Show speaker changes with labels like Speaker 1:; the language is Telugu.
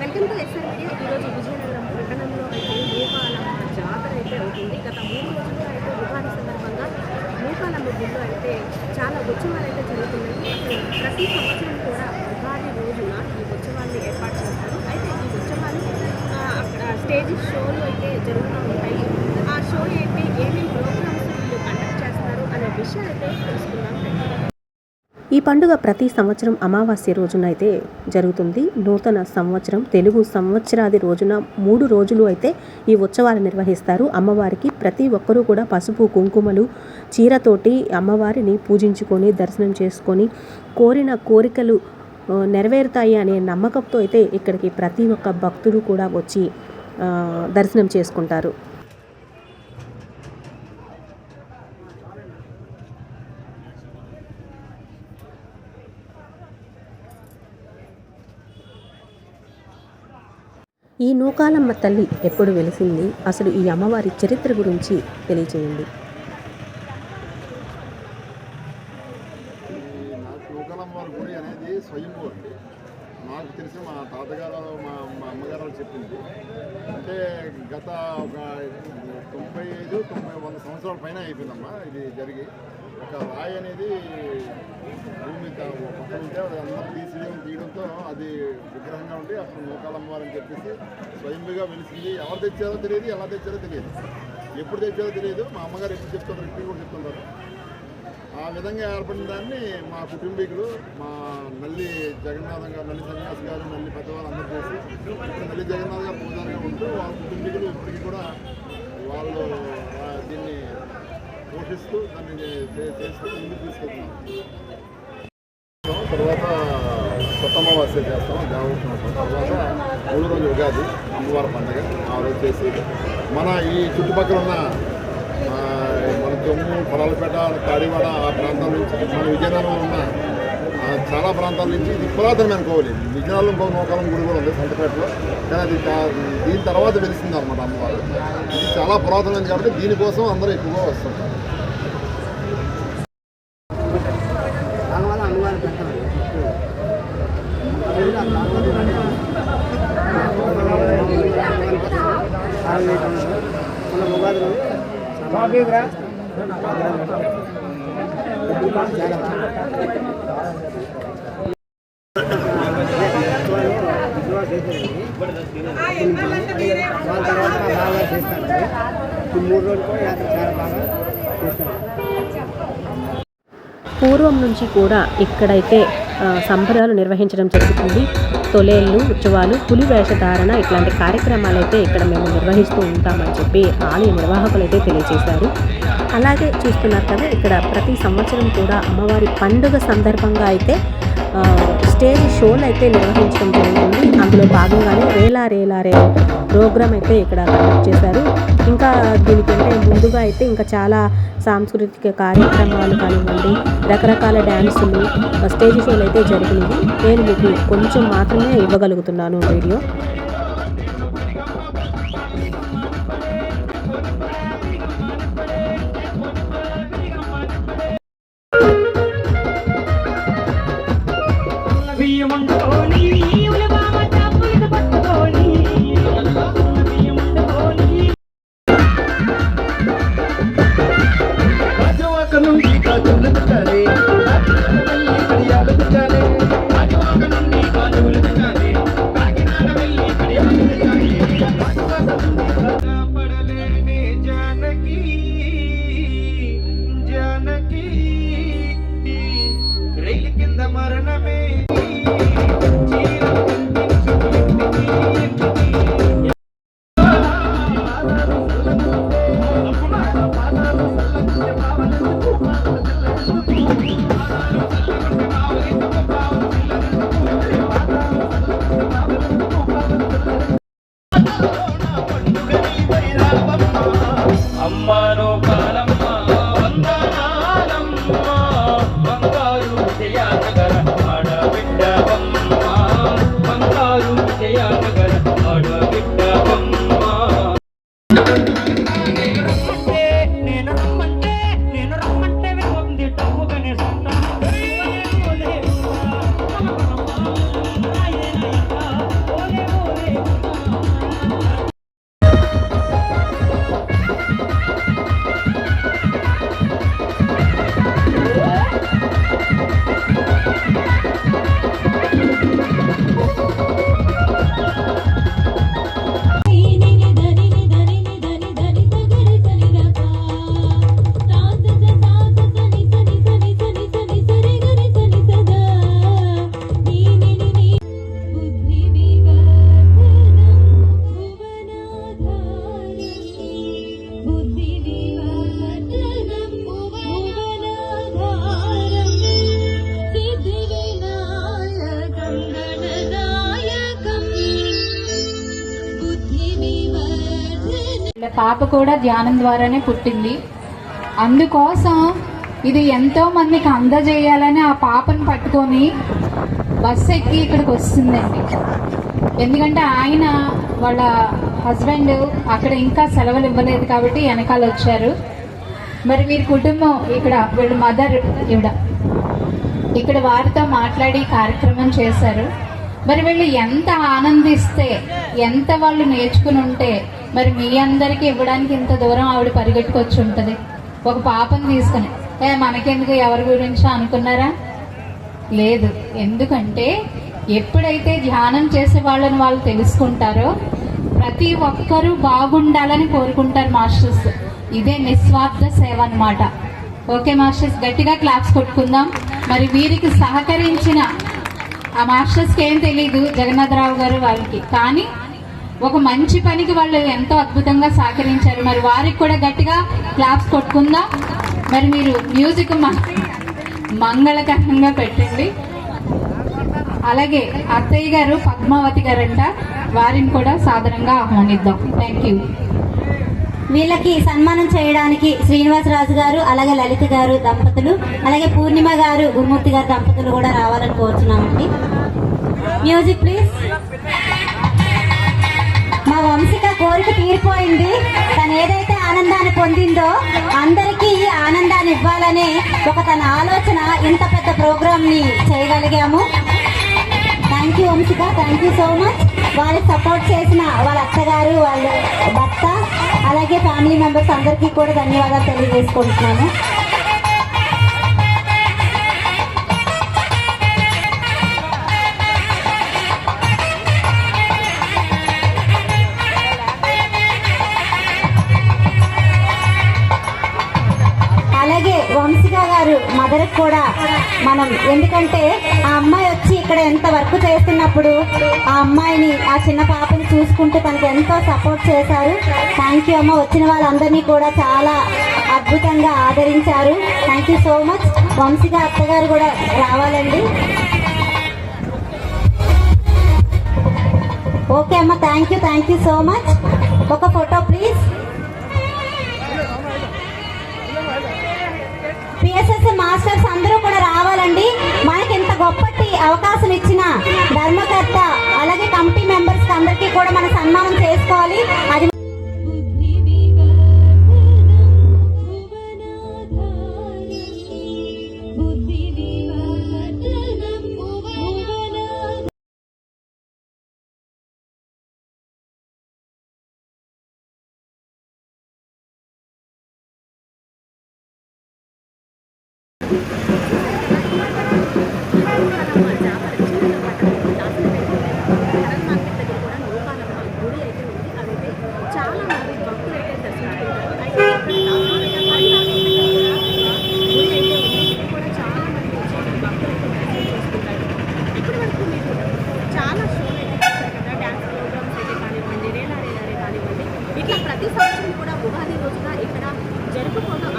Speaker 1: Welcome to SR media. ఈరోజు విజయనగరం పట్టణంలో అయితే నూకాలమ్మ జాతర అయితే అవుతుంది. గత 3 రోజులుగా అయితే ఉగాది సందర్భంగా నూకాలమ్మ గుడిలో అయితే చాలా ఉత్సవాలు అయితే జరుగుతున్నాయి. అసలు ప్రతి సంవత్సరం కూడా ఉగాది రోజున ఈ ఉత్సవాన్ని ఏర్పాటు చేస్తారు. అయితే ఈ ఉత్సవాలు అక్కడ స్టేజ్ షోలు అయితే జరుగుతూ ఉంటాయి. ఆ షో ఏంటి, ఏమేమి ప్రోగ్రామ్స్ వీళ్ళు కండక్ట్ చేస్తారు అనే విషయాలు అయితే తెలుసుకుందాం.
Speaker 2: ఈ పండుగ ప్రతి సంవత్సరం అమావాస్య రోజున అయితే జరుగుతుంది. నూతన సంవత్సరం తెలుగు సంవత్సరాది రోజున 3 రోజులు అయితే ఈ ఉత్సవాలు నిర్వహిస్తారు. అమ్మవారికి ప్రతి ఒక్కరూ కూడా పసుపు కుంకుమలు చీరతోటి అమ్మవారిని పూజించుకొని దర్శనం చేసుకొని కోరిన కోరికలు నెరవేరుతాయి అనే నమ్మకంతో అయితే ఇక్కడికి ప్రతి ఒక్క భక్తుడు కూడా వచ్చి దర్శనం చేసుకుంటారు. ఈ నూకాలమ్మ తల్లి ఎప్పుడు వెలిసింది, అసలు ఈ అమ్మవారి చరిత్ర గురించి తెలియచేయండి.
Speaker 3: నూకాలమ్మ గుడి అనేది స్వయంభూ అండి. నాకు తెలిసి మా తాతగారు మా అమ్మగారు చెప్పింది. అంటే గత ఒక 95-100 సంవత్సరాల పైన అయిపోయిందమ్మా ఇది జరిగి. ఒక రాయి అనేది భూమి పక్కన ఉంటే అది అందరూ తీయడంతో అది విగ్రహంగా ఉండి అప్పుడు నూకాలమ్మ అని చెప్పేసి స్వయంగా వెలిసింది. ఎవరు తెచ్చారో తెలియదు, ఎలా తెచ్చారో తెలియదు, ఎప్పుడు తెచ్చారో తెలియదు. మా అమ్మగారు ఎప్పుడు చెప్తుంటారు, ఇప్పుడు కూడా చెప్తుంటారు. ఆ విధంగా ఏర్పడిన దాన్ని మా కుటుంబీకులు, మా నల్లి జగన్నాథం గారు, నల్లి సన్యాసి గారు, నల్లి పెద్దవాళ్ళు అందరూ చేసి ఇప్పుడు నల్లి జగన్నాథ్ గారు పూజారిగా ఉంటూ వాళ్ళ కుటుంబీకులు ఇప్పటికీ కూడా వాళ్ళు దీన్ని పోషిస్తూ దాన్ని చేస్తూ ముందుకు తీసుకెళ్తున్నాం. తర్వాత కొత్త అమావాస్య చేస్తాం, దేవోత్సవం. తర్వాత 3 రోజులు ఉగాది అమ్మవారి పండుగ. ఆ రోజు చేసి మన ఈ చుట్టుపక్కల ఉన్న మన జమ్ము, పొలాలపేట, తాడివాడ ఆ ప్రాంతాల నుంచి, మన విజయనగరంలో ఉన్న చాలా ప్రాంతాల నుంచి ఇది పురాతనమైన కోవాలి. విజయనగరంలో ఇంకో నూకాలమ్మ గుడి కూడా ఉంది సంతపేటలో, కానీ అది దీని తర్వాత వెలిసింది అనమాట అమ్మవారు. ఇది చాలా పురాతనమైంది కాబట్టి దీనికోసం అందరూ ఎక్కువగా వస్తుంటారు.
Speaker 2: పూర్వం నుంచి కూడా ఇక్కడైతే సంబరాలు నిర్వహించడం జరుగుతుంది. తొలేళ్ళు, ఉత్సవాలు, పులి వేషధారణ ఇట్లాంటి కార్యక్రమాలు అయితే ఇక్కడ మేము నిర్వహిస్తూ ఉంటామని చెప్పి ఆలయ నిర్వాహకులు అయితే తెలియజేశారు. అలాగే చూస్తున్నారు కదా, ఇక్కడ ప్రతి సంవత్సరం కూడా అమ్మవారి పండుగ సందర్భంగా అయితే స్టేజ్ షోలు అయితే నిర్వహించడం జరుగుతుంది. అందులో భాగంగానే రేలా రేలా రే ప్రోగ్రామ్ అయితే ఇక్కడ కండక్ట్ చేశారు. ఇంకా దీనికంటే ముందుగా అయితే ఇంకా చాలా సాంస్కృతిక కార్యక్రమాలు కానివ్వండి, రకరకాల డ్యాన్సులు, స్టేజ్ షోలు అయితే జరిగినవి. నేను మీకు కొంచెం మాత్రమే ఇవ్వగలుగుతున్నాను వీడియో.
Speaker 4: నుండి వాళ్ళ పాప కూడా ధ్యానం ద్వారానే పుట్టింది. అందుకోసం ఇది ఎంతో మందికి అందజేయాలని ఆ పాపను పట్టుకొని బస్సు ఎక్కి ఇక్కడికి వస్తుందండి. ఎందుకంటే ఆయన వాళ్ళ హస్బెండ్ అక్కడ ఇంకా సెలవులు ఇవ్వలేదు కాబట్టి వెనకాల వచ్చారు. మరి వీరి కుటుంబం ఇక్కడ వీళ్ళ మదర్ ఇక్కడ వారితో మాట్లాడి కార్యక్రమం చేశారు. మరి వీళ్ళు ఎంత ఆనందిస్తే, ఎంత వాళ్ళు నేర్చుకుని ఉంటే మరి మీ అందరికీ ఇవ్వడానికి ఇంత దూరం ఆవిడ పరిగెట్టుకొచ్చి ఉంటుంది ఒక పాపను తీసుకుని. మనకెందుకు, ఎవరి గురించి అనుకున్నారా? లేదు. ఎందుకంటే ఎప్పుడైతే ధ్యానం చేసే వాళ్ళని వాళ్ళు తెలుసుకుంటారో ప్రతి ఒక్కరూ బాగుండాలని కోరుకుంటారు మాస్టర్స్. ఇదే నిస్వార్థ సేవ అన్నమాట. ఓకే మాస్టర్స్, గట్టిగా క్లాప్స్ కొట్టుకుందాం. మరి వీరికి సహకరించిన ఆ మాస్టర్స్కి ఏం తెలీదు, జగన్నాథరావు గారు వాళ్ళకి, కానీ ఒక మంచి పనికి వాళ్ళు ఎంతో అద్భుతంగా సహకరించారు. మరి వారికి కూడా గట్టిగా క్లాప్స్ కొట్టుకుందాం. మరి మీరు మ్యూజిక్ మంగళకరంగా పెట్టండి. అలాగే అత్తయ్య గారు పద్మావతి గారంట, వారిని కూడా సాదరంగా ఆహ్వానిద్దాం. Thank you.
Speaker 5: వీళ్ళకి సన్మానం చేయడానికి శ్రీనివాసరాజు గారు, అలాగే లలిత గారు దంపతులు, అలాగే పూర్ణిమ గారు, గురుమూర్తి గారు దంపతులు కూడా రావాలని కోరుతున్నామండి. Music please. మా వంశిక కోరిక తీరిపోయింది. తను ఏదైతే ఆనందాన్ని పొందిందో అందరికీ ఈ ఆనందాన్ని ఇవ్వాలనే ఒక తన ఆలోచన, ఇంత పెద్ద ప్రోగ్రామ్ ని చేయగలిగాము. Thank you Vanshika, thank you so much. వాళ్ళకి సపోర్ట్ చేసిన వాళ్ళ అత్తగారు, వాళ్ళ భర్త, అలాగే ఫ్యామిలీ మెంబర్స్ అందరికీ కూడా ధన్యవాదాలు తెలియజేసుకుంటున్నాను. అలాగే వంశిక గారు మదర్కి కూడా మనం, ఎందుకంటే ఆ అమ్మాయి వచ్చి ఇక్కడ ఎంత వర్క్ చేస్తున్నప్పుడు ఆ అమ్మాయిని, ఆ చిన్న పాపని చూసుకుంటూ తనకు ఎంతో సపోర్ట్ చేశారు. థ్యాంక్ యూ అమ్మ. వచ్చిన వాళ్ళందరినీ కూడా చాలా అద్భుతంగా ఆదరించారు. Thank you so much. Vamshika అత్తగారు కూడా రావాలండి. ఓకే అమ్మ, థ్యాంక్ యూ సో మచ్. ఒక ఫోటో ప్లీజ్. పిఎస్ఎస్ మాస్టర్స్ అందరూ కూడా రావాలండి. మనకి ఇంత గొప్పటి అవకాశం ఇచ్చిన ధర్మకర్త, అలాగే కమిటీ మెంబర్స్ అందరికీ కూడా మనం సన్మానం చేసుకోవాలి. అది
Speaker 1: చాలా మంది భక్తులు అయితే దర్శించుకుంటారు. కూడా చాలా మంది వచ్చి భక్తులు అయితే దర్శనం చేసుకుంటారు. ఇప్పటి వరకు మీరు చాలా షోలు అయితే చూస్తారు కదా, డ్యాన్స్ ప్రోగ్రామ్స్ అయితే కానివ్వండి, రేలా రేలారే కానివ్వండి, ఇట్లా ప్రతి సంవత్సరం కూడా ఉగాది రోజున ఇక్కడ జరుపుకోవడం